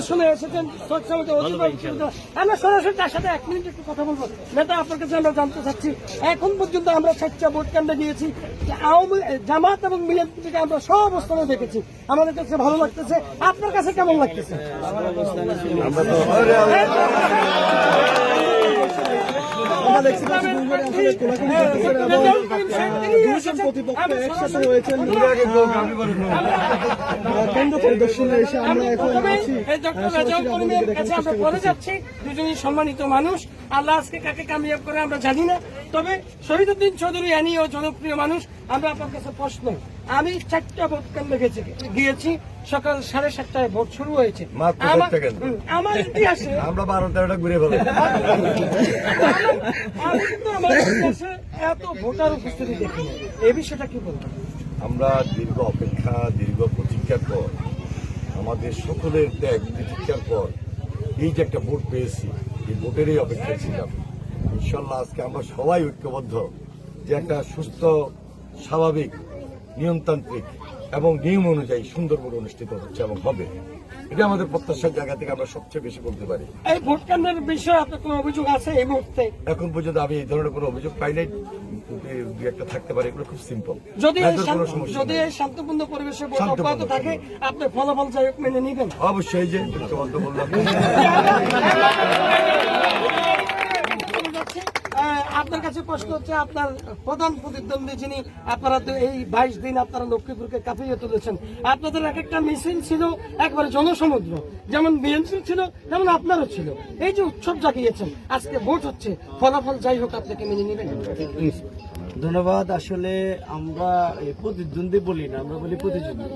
শুনে এসেছেন আমরা সরাসরি তার সাথে 1 মিনিট একটু কথা বলবো। নেতা, আপনার কাছে আমরা জানতে চাচ্ছি, এখন পর্যন্ত আমরা 4টা ভোট কেন্দ্রে গিয়েছি, আওয়ামী জামাত এবং বিএনপিকে আমরা সব অবস্থানে দেখেছি, আমাদের কাছে ভালো লাগতেছে। আপনার কাছে কেমন লাগতেছে? আমরা দেখছি প্রতিপক্ষ একসাথে হয়েছেন কেন্দ্র পরিদর্শনে এসে আমরা এখন পরে যাচ্ছি। দুজনই সম্মানিত মানুষ, আল্লাহ আজকে কাকে কামিয়াব করে আমরা জানি না, তবে শহীদুদ্দিন চৌধুরী এনি ও জনপ্রিয় মানুষ। আমরা আপনার কাছে প্রশ্ন, আমি 4টা ভোট কেন্দ্রে গিয়েছি, সকাল 7:30টায় ভোট শুরু হয়েছে। আমার ইতিহাসে আমরা 12-13টা ঘুরে ফেলি। আমি কিন্তু আমার ইতিহাসে এত ভোটার উপস্থিতি দেখিনি, এই বিষয়টা কি বলবেন? আমরা দীর্ঘ অপেক্ষা, দীর্ঘ প্রতীক্ষার পর, আমাদের সকলের ত্যাগ প্রতীক্ষার পর এই যে একটা ভোট পেয়েছি, এই ভোটেরই অপেক্ষা ছিলাম। ইনশাল্লাহ আজকে আমরা সবাই ঐক্যবদ্ধ যে একটা সুস্থ, স্বাভাবিক, নিয়মতান্ত্রিক এবং নিয়ম অনুযায়ী সুন্দর ভোট অনুষ্ঠিত হচ্ছে এবং হবে। এটা আমাদের প্রত্যাশার জায়গা থেকে আমরা সবচেয়ে বেশি বলতে পারি। এই ভোট কেন্দ্রের বিষয়ে আপনার কোনো অভিযোগ আছে এই মুহূর্তে? এখন পর্যন্ত আমি এই ধরনের কোনো অভিযোগ পাই নাই, দু একটা থাকতে পারে, এগুলো খুব সিম্পল। যদি এই শান্তপূর্ণ পরিবেশে ভোট অব্যাহত থাকে, আপনার ফলাফল যাই হোক মেনে নিবেন? অবশ্যই, যে ঐক্যবদ্ধ বললাম। আপনার কাছে প্রশ্ন হচ্ছে, আপনার প্রধান প্রতিদ্বন্দ্বী যিনি, আপনারা তো এই 22 দিন আপনারা লক্ষ্মীপুরকে কাঁপিয়ে তুলেছেন, আপনাদের এক একটা মিছিল ছিল একবারে জনসমুদ্র, যেমন বিএনপি ছিল তেমন আপনারও ছিল। এই যে উৎসব জাগিয়েছেন, আজকে ভোট হচ্ছে, ফলাফল যাই হোক আপনাকে মেনে নেবেন? ধন্যবাদ। আসলে আমরা প্রতিদ্বন্দ্বী বলি না, আমরা বলি প্রতিযোগী।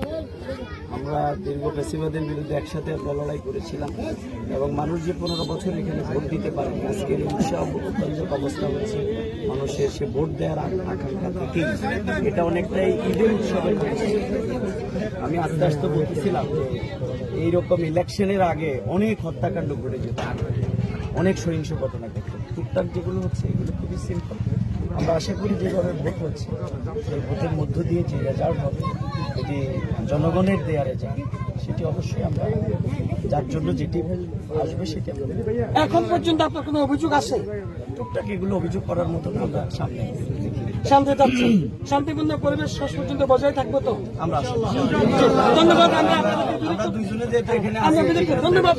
আমরা দীর্ঘ ফ্যাসিবাদের বিরুদ্ধে একসাথে লড়াই করেছিলাম এবং মানুষ যে 15 বছর এখানে ভোট দিতে পারে, আজকের উৎসব অবস্থা হচ্ছে মানুষের সে ভোট দেওয়ার আকাঙ্ক্ষা থেকেই এটা অনেকটাই ঈদের উৎসবের। আমি আস্তে আস্তে বলতেছিলাম এইরকম ইলেকশনের আগে অনেক হত্যাকাণ্ড ঘটে যেত, অনেক সহিংস ঘটনা ঘটত। টুকটাক যেগুলো হচ্ছে এগুলো খুবই সিম্পল। আমরা আশা করি যেভাবে ভোট হচ্ছে, সেই ভোটের মধ্য দিয়ে যে রেজাল্ট হবে, যদি জনগণের দেয়া রেজাল্ট, সেটি অবশ্যই আমরা যার জন্য যেটি আসবে সেটি আমরা। এখন পর্যন্ত আপনার কোনো অভিযোগ আছে? টুকটাক এগুলো অভিযোগ করার মতো আমরা সামনে শান্তি যাচ্ছে, শান্তিপূর্ণ পরিবেশ শেষ পর্যন্ত বজায় থাকবো তো আমরা। ধন্যবাদ। আমরা দুইজনে যে এখানে ধন্যবাদ।